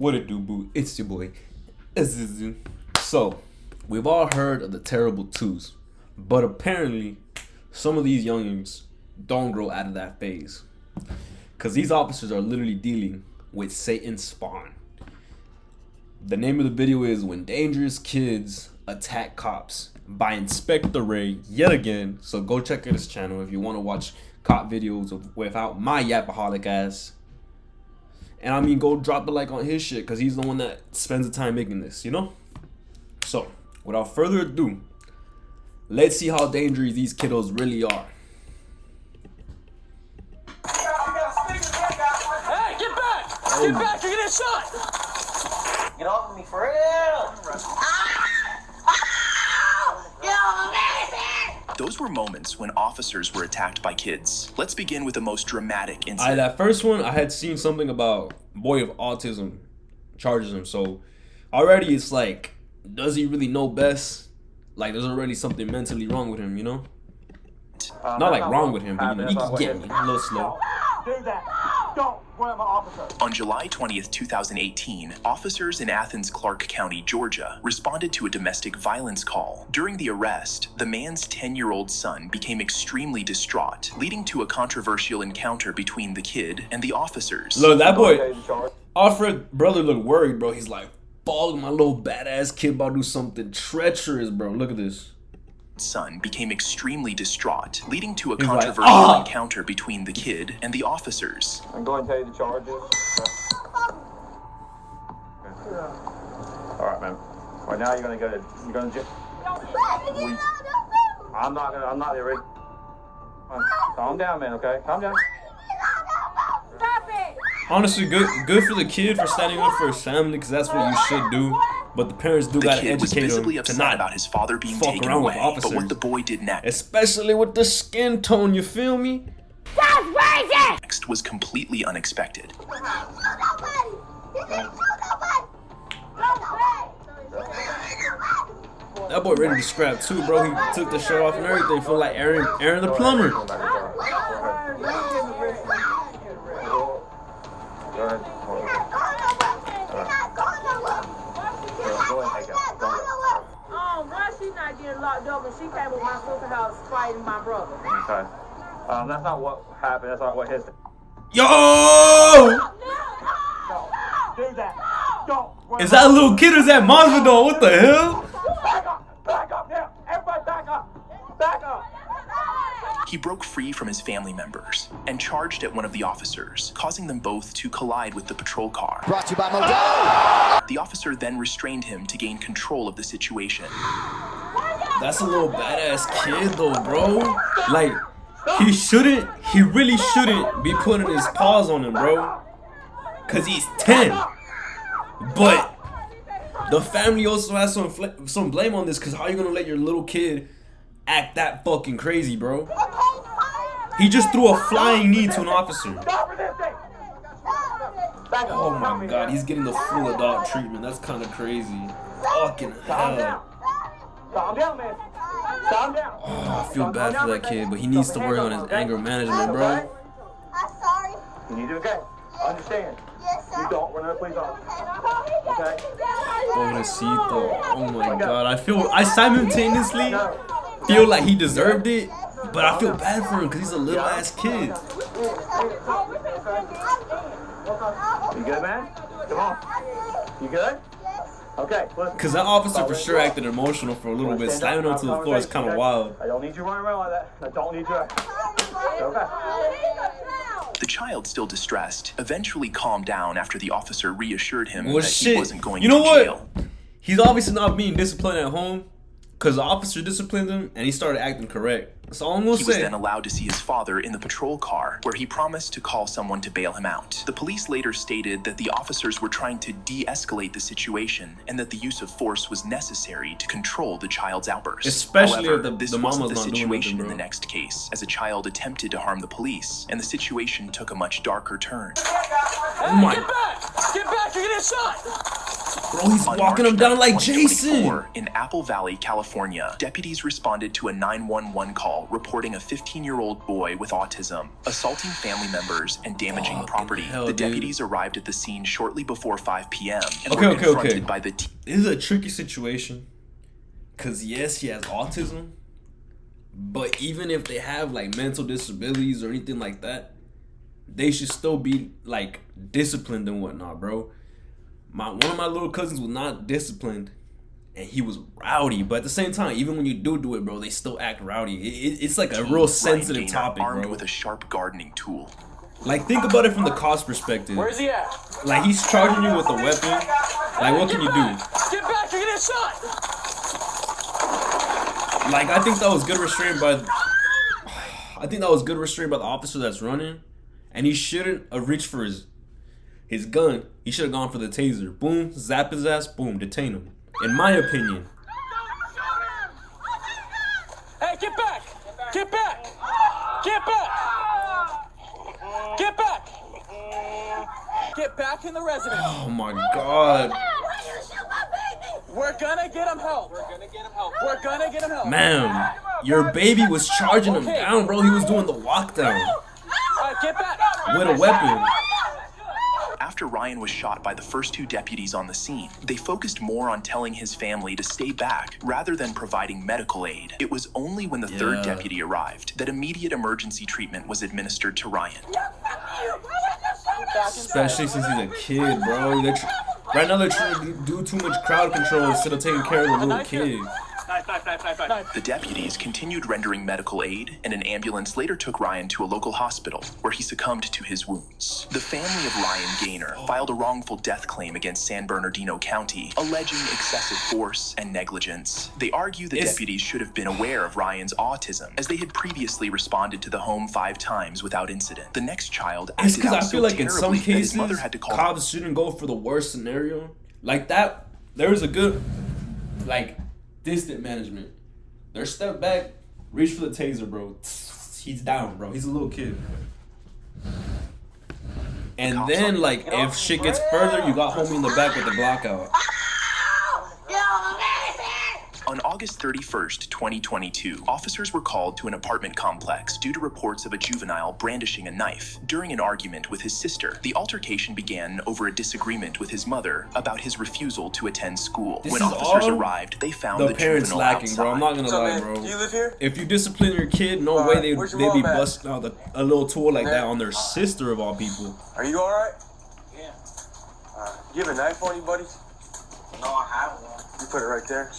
What it do, boo? It's your boy, Azizu. So, we've all heard of the terrible twos, but apparently, some of these youngins don't grow out of that phase. Because these officers are literally dealing with Satan's spawn. The name of the video is When Dangerous Kids Attack Cops by Inspector Ray yet again. So go check out his channel if you want to watch cop videos without my yapaholic ass. And I mean, go drop a like on his shit because he's the one that spends the time making this, you know? So, without further ado, let's see how dangerous these kiddos really are. Hey, get back! Get back, you're getting shot! Get off of me, for real! Those were moments when officers were attacked by kids. Let's begin with the most dramatic incident. That first one, I had seen something about boy of autism charges him. So already it's like, does he really know best? Like there's already something mentally wrong with him, you know? Not like wrong with him, but you know, you can get me a little slow. Do that. Don't run my officer. On July 20th, 2018, officers in Athens, Clarke County, Georgia, responded to a domestic violence call. During the arrest, the man's 10-year-old son became extremely distraught, leading to a controversial encounter between the kid and the officers. Look, that boy, Alfred brother looked worried, bro. He's like, "Bog, my little badass kid about to do something treacherous, bro. Look at this." Son became extremely distraught, leading to a He's controversial like, encounter between the kid and the officers. I'm going to tell you the charges. All right, man. Right now, you're going to jail. I'm not there, Rick. Calm down, man, okay? Calm down. Stop it! Honestly, good for the kid for standing up for his family, because that's what you should do. But the parents do The gotta kid was educate visibly him to upset not about his father being fuck taken around with away, officers. but what the boy did Especially with the skin tone, you feel me? That's racist! next was completely unexpected. That boy ready to scrap too, bro. He took the shirt off and everything. Feel like Aaron the plumber. Go ahead. Why she not getting locked up when she came with my sister's house fighting my brother? Okay. That's not what happened. That's not what his... Yo! Do that. Don't. Is that a little kid or is that Masvidal? What the hell? Back up. Back up now. Everybody back up. Back up. He broke free from his family members and charged at one of the officers, causing them both to collide with the patrol car. Brought to you by Modelo. The officer then restrained him to gain control of the situation. That's a little badass kid though, bro. Like, he really shouldn't be putting his paws on him, bro. Cause he's 10. But the family also has some blame on this, cause how you gonna let your little kid act that fucking crazy, bro? He just threw a flying knee to an officer. Oh my god, he's getting the full adult treatment. That's kind of crazy. Fucking hell. Calm down, man. Calm down. Oh, I feel bad for that kid, but he needs to work on his anger management, bro. I'm sorry. You need to, okay? Understand. Yes, sir. You don't run a police officer. Okay? Pobrecito. Oh my god. I simultaneously feel like he deserved it, but I feel bad for him because he's a little ass kid. You good, man? Come on. You good? Okay, listen. Because that officer for sure acted emotional for a little bit. Slamming him to the floor is kind of wild. I don't need you running around like that. I don't need you. Okay. The child, still distressed, eventually calmed down after the officer reassured him Well, that shit. he wasn't going You know to what? jail. He's obviously not being disciplined at home because the officer disciplined him and he started acting correct. That's all I'm going to He was say. then allowed to see his father in the patrol car, where he promised to call someone to bail him out. The police later stated that the officers were trying to de-escalate the situation and that the use of force was necessary to control the child's outburst. Especially However, if this the wasn't mama's the not doing situation nothing, in the bro. next case, as a child attempted to harm the police, and the situation took a much darker turn. Oh my. Get back! Get back, you're getting shot! Bro, he's On walking March him down 9th, like 2024, Jason. in Apple Valley, California, deputies responded to a 911 call reporting a 15-year-old boy with autism assaulting family members and damaging property. hell, The dude. deputies arrived at the scene shortly before 5 p.m. and Okay, were okay, confronted okay. by the This is a tricky situation. Cause yes, he has autism. But even if they have like mental disabilities or anything like that, they should still be like disciplined and whatnot, bro. One of my little cousins was not disciplined, and he was rowdy. But at the same time, even when you do it, bro, they still act rowdy. It's like a real Ryan sensitive Gaynor, topic, armed bro. with a sharp gardening tool. Like, think about it from the cost perspective. Where's he at? Like, he's charging you with a weapon. Like, what can you do? Get back, you're getting shot! Like, I think that was good restraint by. I think that was good restraint by the officer that's running, and he shouldn't have reached for his gun. He should have gone for the taser. Boom, zap his ass. Boom, detain him. In my opinion. Hey, get back! Get back! Get back! Get back! Get back in the residence. Oh my God, We're gonna get him help. We're gonna get him help. We're gonna get him help. ma'am, your baby was charging him Okay. down, bro. He was doing the walk down Get back. with a weapon. After Ryan was shot by the first two deputies on the scene, they focused more on telling his family to stay back rather than providing medical aid. It was only when the third Yeah. deputy arrived that immediate emergency treatment was administered to Ryan. Especially since he's a kid, bro. Right now they're trying to do too much crowd control instead of taking care of the little kid. The deputies continued rendering medical aid, and an ambulance later took Ryan to a local hospital where he succumbed to his wounds. The family of Ryan Gaynor filed a wrongful death claim against San Bernardino County, alleging excessive force and negligence. They argue the deputies should have been aware of Ryan's autism, as they had previously responded to the home 5 times without incident. The next child It's acted because I out feel so like in some terribly that his cases, mother had to call cops shouldn't go for the worst scenario. Like that, there was a good, like, distant management. They're step back, reach for the taser, bro. He's down, bro. He's a little kid. And then, like, if shit gets further, you got homie in the back with the Glock out. On August 31st, 2022, officers were called to an apartment complex due to reports of a juvenile brandishing a knife. During an argument with his sister, the altercation began over a disagreement with his mother about his refusal to attend school. This When is officers all arrived, they found The the parents juvenile lacking, bro. I'm not outside. gonna lie, bro. Do you live here? If you discipline your kid, no way they'd where's your be mom at? busting out a little tool like that on their sister of all people. Are you alright? Yeah. You have a knife on you, buddy? No, I have one. You put it right there.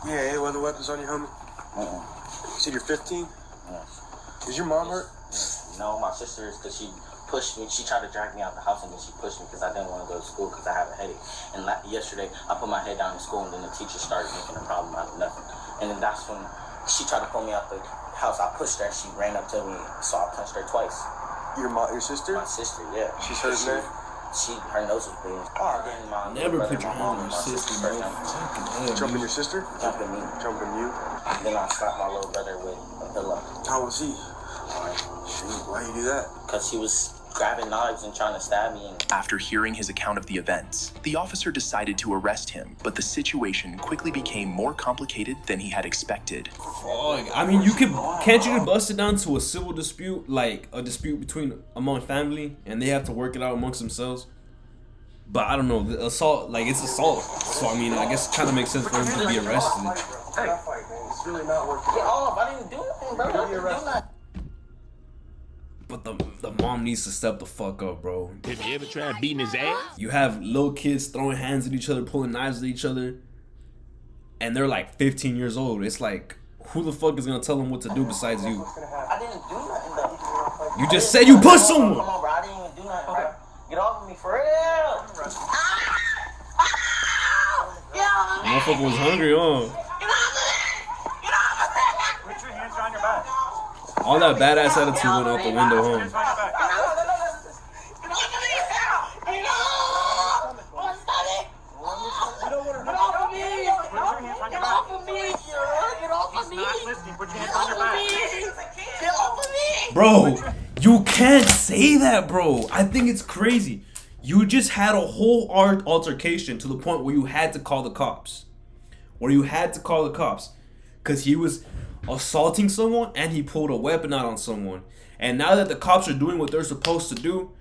Yeah, any other weapons on you, homie? You said you're 15? Yes. Is your mom hurt? No, my sister is because she pushed me. She tried to drag me out the house and then she pushed me because I didn't want to go to school because I have a headache. And yesterday, I put my head down in school and then the teacher started making a problem out of nothing. And then that's when she tried to pull me out the house. I pushed her and she ran up to me, so I punched her twice. Your sister? My sister, yeah. She's hurt in there? Her nose was bleeding. Then my Never brother, put your my hand mom, on and your my sister, sister bro. started Fucking hell, Jumping dude. your sister? jumping me. Jumping you? Then I slapped my little brother with a pillow. How was he? Shoot, why you do that? Because he was grabbing knives and trying to stab me. And After hearing his account of the events, the officer decided to arrest him, but the situation quickly became more complicated than he had expected. Fuck. I mean, can't you bust it down to a civil dispute, like a dispute among family, and they have to work it out amongst themselves? But I don't know, the assault, like, it's assault. So I mean, I guess it kind of makes sense for him to be arrested. Hey, it's really not working. get off. I didn't do nothing, bro. I didn't do nothing. But the mom needs to step the fuck up, bro. Have you ever tried beating his ass? You have little kids throwing hands at each other, pulling knives at each other, and they're like 15 years old. It's like, who the fuck is gonna tell them what to do besides you? I didn't do nothing, though. You just said you pushed someone! Come on, bro. I didn't even do nothing, bro. Get off of me, for real. Motherfucker was hungry, huh? Put your hands on your back. All that badass attitude went out the window, huh? Bro, you can't say that, bro. I think it's crazy. You just had a whole altercation to the point where you had to call the cops. Because he was assaulting someone and he pulled a weapon out on someone. And now that the cops are doing what they're supposed to do,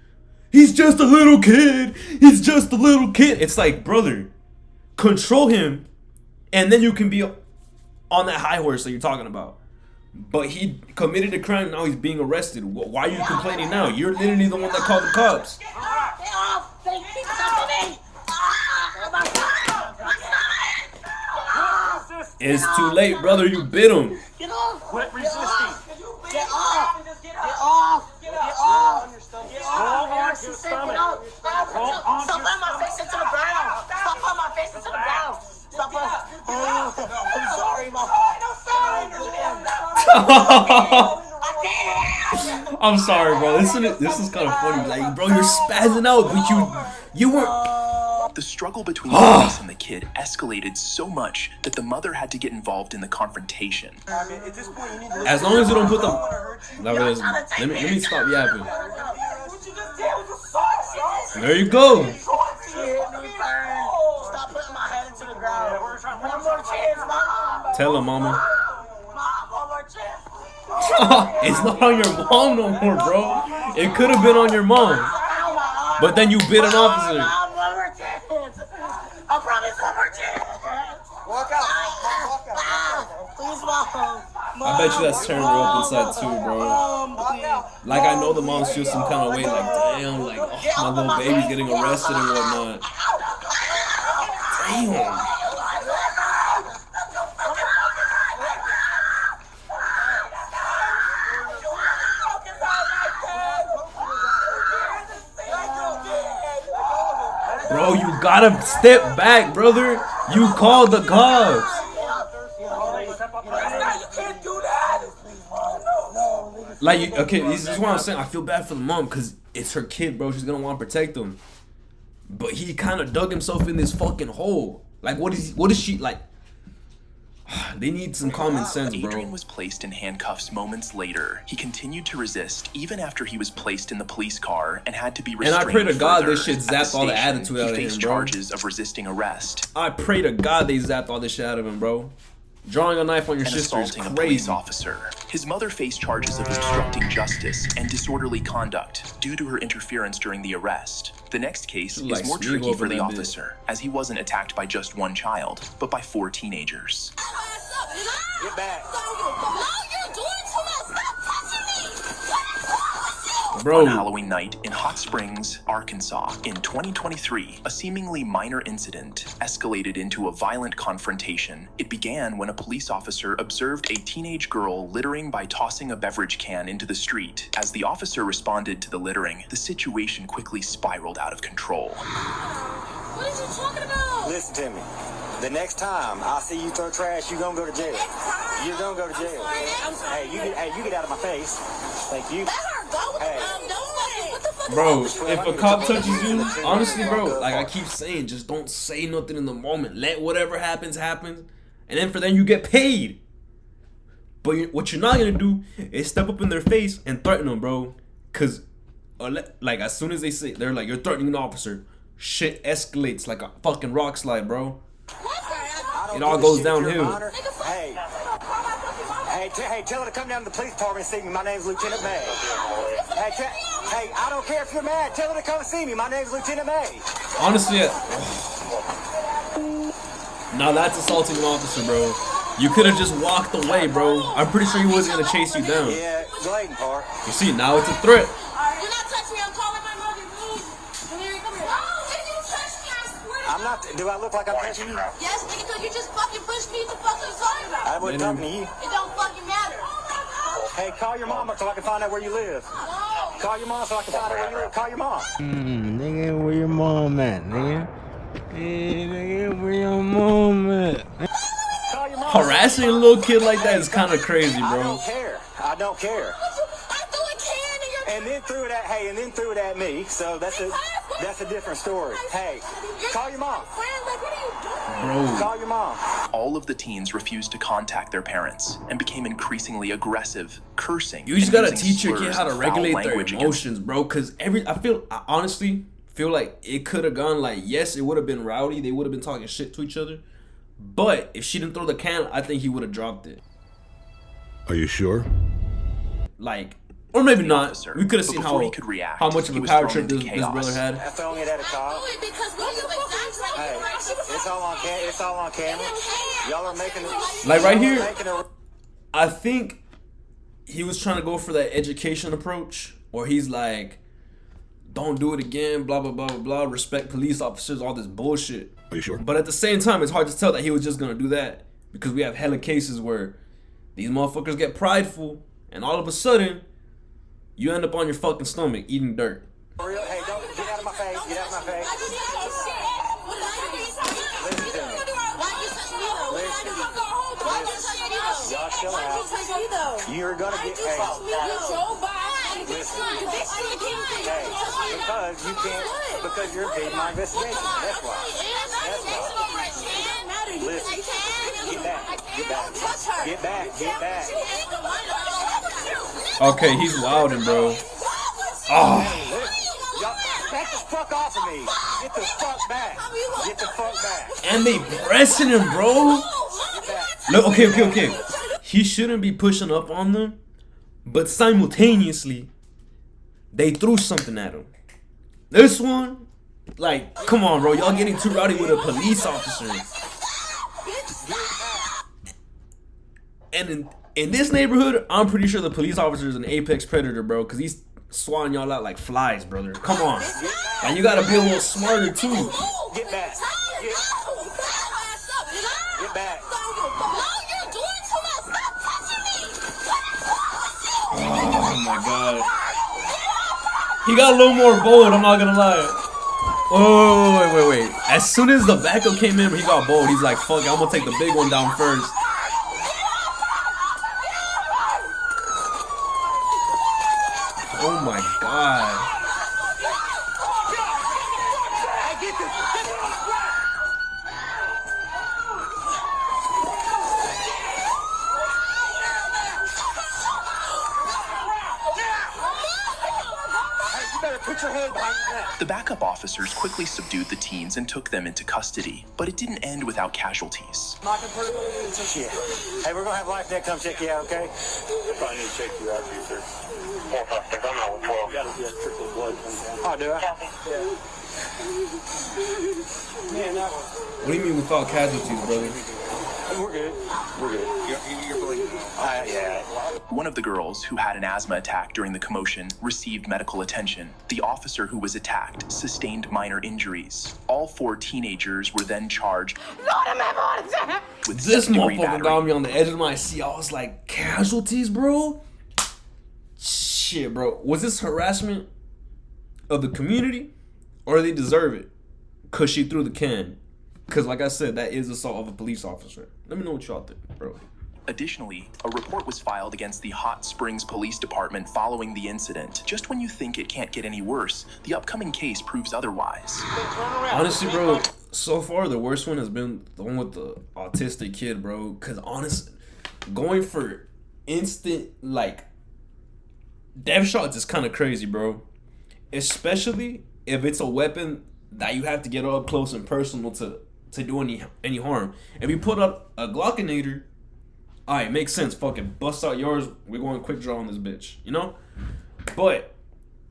he's just a little kid. It's like, brother, control him. And then you can be on that high horse that you're talking about. But he committed a crime, now he's being arrested. Why are you complaining now? You're literally the one that called the cops. It's too late, brother. You bit him. Get off! Quit resisting! Get off! Get off! Get off! Hold on to your stomach! Hold on to Stop your putting my face into the ground! Stop putting my face into the ground! Stop putting... I'm sorry, my I'm sorry, bro. This is kind of funny. Like, bro, you're spazzing out, but you weren't. The struggle between the police and the kid escalated so much that the mother had to get involved in the confrontation. I mean, at this point, you need to As long as you don't put them. Let me stop yapping. There you go. Stop putting my head into the ground. One more chance, Mom. Tell him, mama. Mom, one more chance. It's not on your mom no more, bro. It could have been on your mom. But then you bit an officer. Mom, one more chance. I promise, one more chance. walk out. Walk out. Please, Mom. I bet you that's turned her up inside too, bro. Like, I know the mom feels some kind of way, like, damn, like, oh, my little baby's getting arrested and whatnot. Damn. Bro, you gotta step back, brother. You called the cops. Like, okay, this is what I'm saying. I feel bad for the mom because it's her kid, bro. She's gonna want to protect him. But he kind of dug himself in this fucking hole. Like, what is she like? They need some common sense, bro. Adrian was placed in handcuffs moments later. He continued to resist even after he was placed in the police car and had to be restrained. And I pray to God further. this shit zapped all the attitude out of him, bro. He faced charges of resisting arrest. I pray to God they zapped all this shit out of him, bro. Drawing a knife on your and sister is assaulting a police crazy. officer. His mother faced charges of obstructing justice and disorderly conduct due to her interference during the arrest. The next case Like is more Smeagol tricky up for in the that bit. officer, as he wasn't attacked by just one child, but by 4 teenagers. Get back. Bro, On Halloween night in Hot Springs, Arkansas, in 2023, a seemingly minor incident escalated into a violent confrontation. It began when a police officer observed a teenage girl littering by tossing a beverage can into the street. As the officer responded to the littering, the situation quickly spiraled out of control. What are you talking about? Listen to me. The next time I see you throw trash, you're gonna go to jail. You're gonna go to jail. I'm sorry. Hey, you get out of my face. Thank you. Let her go with Hey. what the fuck? bro, if a cop touches you, honestly, bro, like I keep saying, just don't say nothing in the moment. Let whatever happens, happen. And then for them, you get paid. But what you're not going to do is step up in their face and threaten them, bro. Because, like, as soon as they say, they're like, you're threatening an officer, shit escalates like a fucking rock slide, bro. It all goes downhill. Hey, tell her to come down to the police department and see me. My name's Lieutenant May. Hey, I don't care if you're mad. Tell her to come and see me. My name's Lieutenant May. Honestly, now that's assaulting an officer, bro. You could have just walked away, bro. I'm pretty sure he wasn't going to chase you down. Yeah, Gladen Park. You see, now it's a threat. Do not touch me. I'm calling my mother. Move. Come here. Come here. Oh, if you touch me, I swear to I'm not. Do I look like I'm touching you? Yes, nigga, because you just fucking pushed me. What the fuck are you talking about? I wasn't talking to you. It don't fucking matter. Hey, call your mama so I can find out where you live. Call your mom so I can find out where you live. Call your mom. Nigga, where your mom at, nigga? Hey, nigga, where your mom at? Call your mom. Harassing a little kid like that is kind of crazy, I bro. don't care. I don't care. I threw a can in your... And then threw it at me. So that's a different story. Hey, call your mom. Friend, like, what are you doing? Bro, Call your mom. All of the teens refused to contact their parents and became increasingly aggressive, cursing. you just and gotta using teach your kid slurs how to and foul regulate their language against emotions, bro. Because honestly, feel like it could have gone like, yes, it would have been rowdy. They would have been talking shit to each other. But if she didn't throw the can, I think he would have dropped it. Are you sure? Like, or maybe not. Officer, We could have seen but before he could react, how much of he a was power thrown trip into this brother chaos. had. That's throwing it at a cop. Hey, it's all on camera. Y'all are making it. Like right here, I think he was trying to go for that education approach, where he's like, don't do it again, blah, blah, blah, blah, blah, respect police officers, all this bullshit. Are you sure? But at the same time, it's hard to tell that he was just gonna do that, because we have hella cases where these motherfuckers get prideful, and all of a sudden, you end up on your fucking stomach eating dirt. For real? Hey, don't get out of my face. Get out of my face. Listen to me. Y'all chill out. You're gonna get paid. Because you can't, because you're impeding my investigation. That's why. Listen. Get back. Okay, he's wildin', bro. Oh. Y'all, back the fuck off of me. Get the fuck back. And they pressing him, bro. Look, okay. He shouldn't be pushing up on them, but simultaneously, they threw something at him. This one, like, come on, bro. Y'all getting too rowdy with a police officer. And in this neighborhood, I'm pretty sure the police officer is an apex predator, bro, because he's swatting y'all out like flies, brother. Come on. And you gotta be a little smarter, too. Get back. Get back. Oh my god. He got a little more bold, I'm not gonna lie. Oh, wait. As soon as the backup came in, he got bold. He's like, fuck it, I'm gonna take the big one down first. Oh my god. The backup officers quickly subdued the teens and took them into custody, but it didn't end without casualties. Shit. Hey, we're gonna have Life Net come check you out, okay? Probably need to check you out, sir. Oh, do I? Yeah. What do you mean without casualties, brother? We're good. You're believing. Yeah. One of the girls, who had an asthma attack during the commotion, received medical attention. The officer who was attacked sustained minor injuries. All 4 teenagers were then charged with This second-degree motherfucker got me on the edge of my seat. I was like, casualties, bro? Shit, bro. Was this harassment of the community, or they deserve it? Because she threw the can. Because, like I said, that is assault of a police officer. Let me know what y'all think, bro. Additionally, a report was filed against the Hot Springs Police Department following the incident. Just when you think it can't get any worse, the upcoming case proves otherwise. Honestly, bro, so far the worst one has been the one with the autistic kid, bro. Because honestly, going for instant, like, death shots is kind of crazy, bro. Especially if it's a weapon that you have to get up close and personal to do any harm. If you put up a Glockinator, alright, makes sense. Fucking bust out yours. We're going quick draw on this bitch, you know? But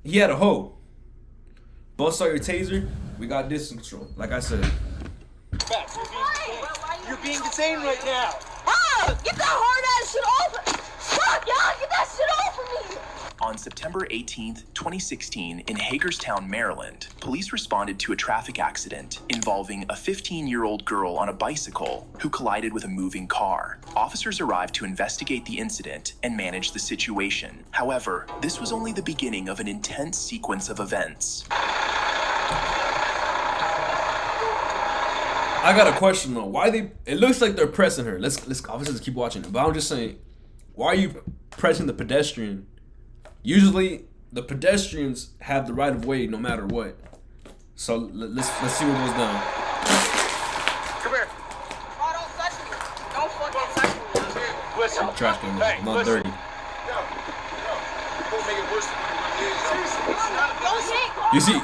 he had a hoe. Bust out your taser. We got distance control. Like I said. You're being detained right now. Oh, get that hard ass shit off! Stop, y'all! Get that shit off of me! On September 18th, 2016, in Hagerstown, Maryland, police responded to a traffic accident involving a 15-year-old girl on a bicycle who collided with a moving car. Officers arrived to investigate the incident and manage the situation. However, this was only the beginning of an intense sequence of events. I got a question though. Why they? It looks like they're pressing her. Let's obviously keep watching it. But I'm just saying, why are you pressing the pedestrian? Usually, the pedestrians have the right of way no matter what. So let's see what goes down. Come here. Oh, don't touch me. Don't fucking touch me. Listen. Trash can, Hey, not listen. dirty. Don't make it worse than what it really You see,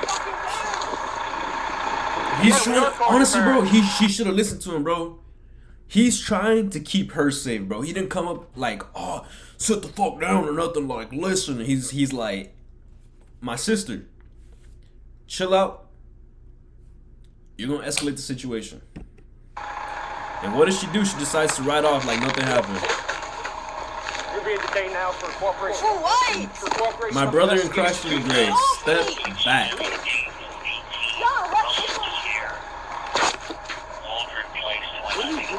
he's trying. Honestly, bro, she should have listened to him, bro. He's trying to keep her safe, bro. He didn't come up like, oh, sit the fuck down or nothing. Like, listen. He's like, my sister, chill out. You're gonna escalate the situation. And what does she do? She decides to ride off like nothing happened. You're being detained now for cooperation. For what? For cooperation. My brother in Christ in the grave. Step back.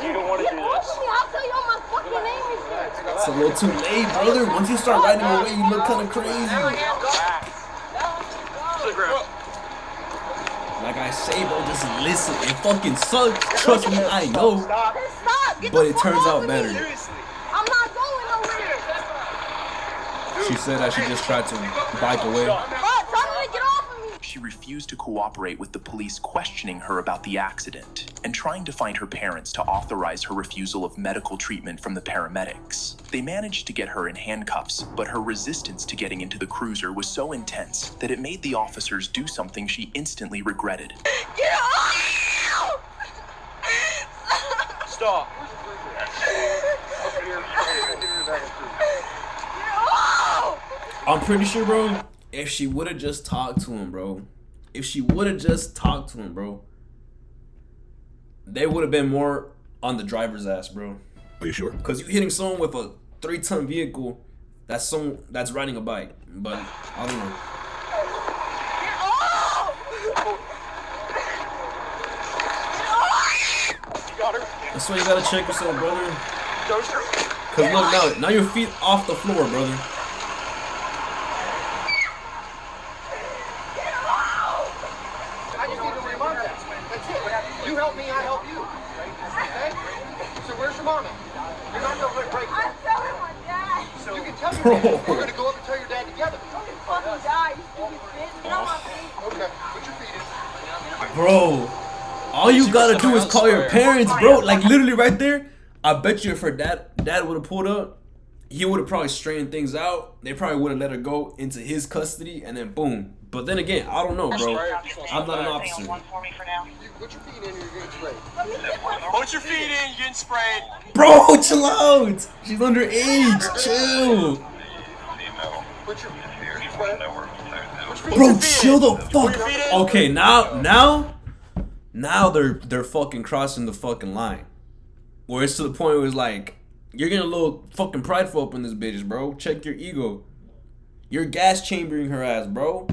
You don't want to do this. I'll tell you all my fucking name is here. It's a little too late, brother. Once you start riding away, you look kind of crazy. Like I say, bro, just listen. It fucking sucks. Trust me, I know. Stop. But it turns out better. I'm not going nowhere. She said that she just tried to bike away. Bro, tell me to get off of me. She refused to cooperate with the police questioning her about the accident and trying to find her parents to authorize her refusal of medical treatment from the paramedics. They managed to get her in handcuffs, but her resistance to getting into the cruiser was so intense that it made the officers do something she instantly regretted. Get off! Stop. I'm pretty sure, bro, if she would have just talked to him, bro. They would have been more on the driver's ass, bro. Are you sure? Because you're hitting someone with a 3-ton vehicle that's riding a bike. But I don't know. That's why you gotta check yourself, brother. Cause look, now your feet off the floor, brother. I just need to remind that. That's it. You help me, I help you. Okay? So where's your mama? You're not gonna break it. I'm telling my dad. So you can tell your dad. We're gonna go up and tell your dad together. Fucking die, you stupid bitch. Get on my feet. Okay, put your feet in. Bro, all you gotta do is call your parents, bro. Like literally right there. I bet you if her dad would have pulled up, he would have probably straightened things out. They probably would have let her go into his custody, and then boom. But then again, I don't know, bro. I'm not an officer. Put your feet in, you're getting sprayed. Put your feet in, you're getting sprayed. Bro, chill out. She's underage. Chill. Put your Bro, chill the fuck. Okay, now they're fucking crossing the fucking line. Where it's to the point where it's like, you're getting a little fucking prideful up in this bitch, bro. Check your ego. You're gas chambering her ass, bro.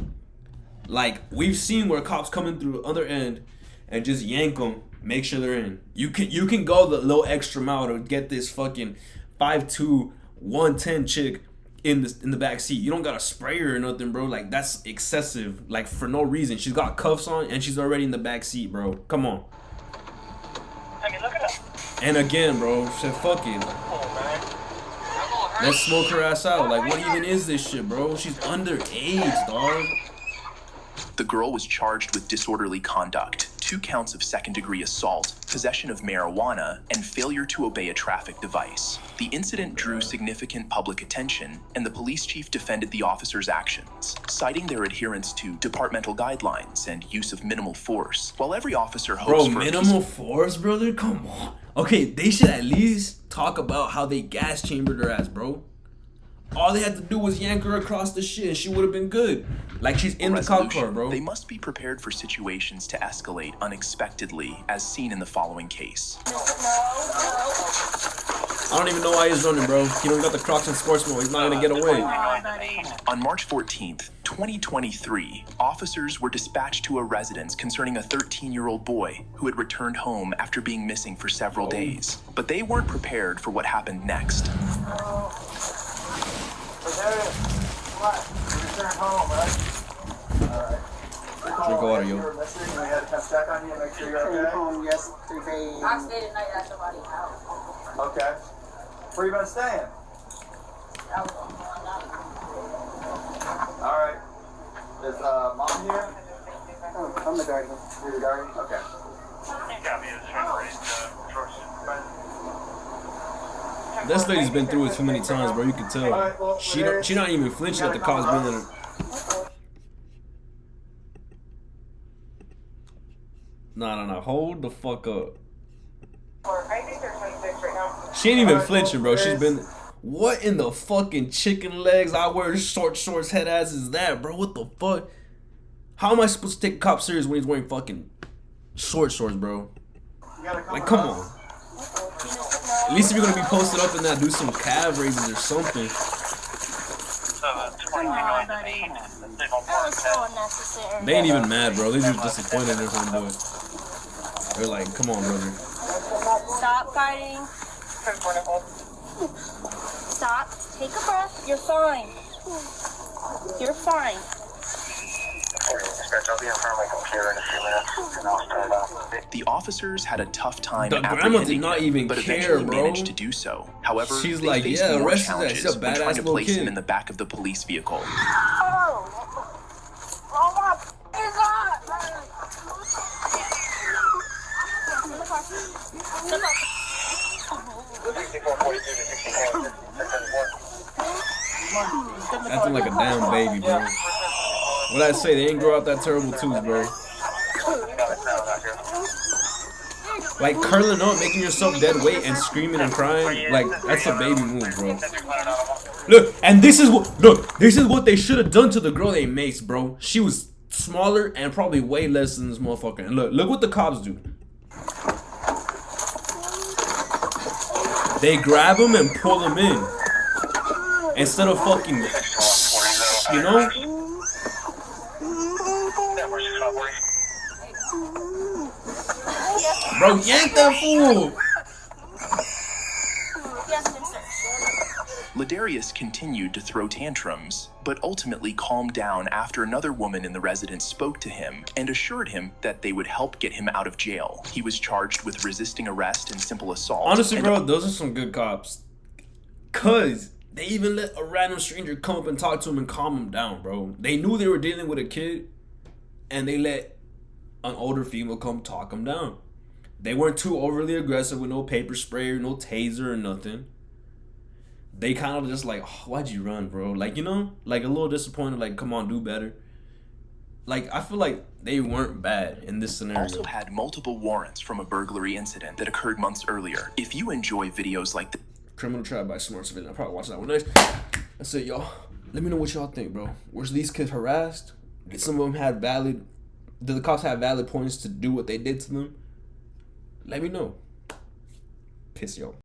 Like, we've seen where cops come in through the other end and just yank them, make sure they're in. You can go the little extra mile to get this fucking 5'2", 110 chick in the back seat. You don't gotta spray her or nothing, bro. Like, that's excessive. Like, for no reason. She's got cuffs on and she's already in the back seat, bro. Come on. I mean, look at that. And again, bro, said fuck it. Let's smoke her ass out. Like, what even is this shit, bro? She's underage, dog. The girl was charged with disorderly conduct, 2 counts of second-degree assault, possession of marijuana, and failure to obey a traffic device. The incident drew significant public attention, and the police chief defended the officers' actions, citing their adherence to departmental guidelines and use of minimal force. While every officer hopes for minimal force, brother? Come on. Okay, they should at least talk about how they gas chambered her ass, bro. All they had to do was yank her across the shit and she would have been good. Like, she's in the cop car, bro. They must be prepared for situations to escalate unexpectedly, as seen in the following case. I don't even know why he's running, bro. He don't got the Crocs and sports mode. He's not gonna get away. On March 14th, 2023, officers were dispatched to a residence concerning a 13-year-old boy who had returned home after being missing for several days. But they weren't prepared for what happened next. Drink water, yo. We had to check on you and make sure you're okay. Home yesterday. I stayed at night at somebody's house. Okay. Where you been staying? All right. Is mom here? Oh, I'm the guardian. You're the guardian? Okay. This lady's been through it too many times, bro. You can tell. She not even flinching at the cops being in her. Nah. Hold the fuck up. I think they're 26 right now. She ain't even flinching, bro. She's been. What in the fucking chicken legs? I wear short shorts, head ass is that, bro? What the fuck? How am I supposed to take a cop serious when he's wearing fucking short shorts, bro? Like, come on. At least if you're gonna be posted up in that, do some calf raises or something. That was so unnecessary. They ain't even mad, bro. They just disappointed in their homeboy. They're like, come on, brother. Stop fighting. Stop. Take a breath. You're fine. You're fine. I'll be in front of my computer in a few minutes, and I'll start off. The officers had a tough time The grandma did apprehending not him, even but care, eventually bro. managed to do so. However, She's they like, faced yeah, more arrested that. She's challenges a when trying badass to little place him kid. in the back of the police vehicle. Oh my God. Acting like a damn baby, bro. What I say, they ain't grow out that terrible tooth, bro. Like curling up, making yourself dead weight and screaming and crying, like that's a baby move, bro. Look, and this is what they should have done to the girl they maced, bro. She was smaller and probably way less than this motherfucker. And look what the cops do. They grab him and pull him in instead of fucking, you know. Bro, yank that fool! Ladarius continued to throw tantrums, but ultimately calmed down after another woman in the residence spoke to him and assured him that they would help get him out of jail. He was charged with resisting arrest and simple assault. Honestly, bro, those are some good cops. Cause they even let a random stranger come up and talk to him and calm him down, bro. They knew they were dealing with a kid, and they let an older female come talk him down. They weren't too overly aggressive with no paper spray or no taser or nothing. They kind of just like, oh, why'd you run, bro? Like, you know, like a little disappointed, like, come on, do better. Like, I feel like they weren't bad in this scenario. Also had multiple warrants from a burglary incident that occurred months earlier. If you enjoy videos like this, Criminal Trial by Smart Civilian. I'll probably watch that one next. That's it, y'all. Let me know what y'all think, bro. Was these kids harassed? Did some of them have did the cops have valid points to do what they did to them? Let me know. Piss y'all.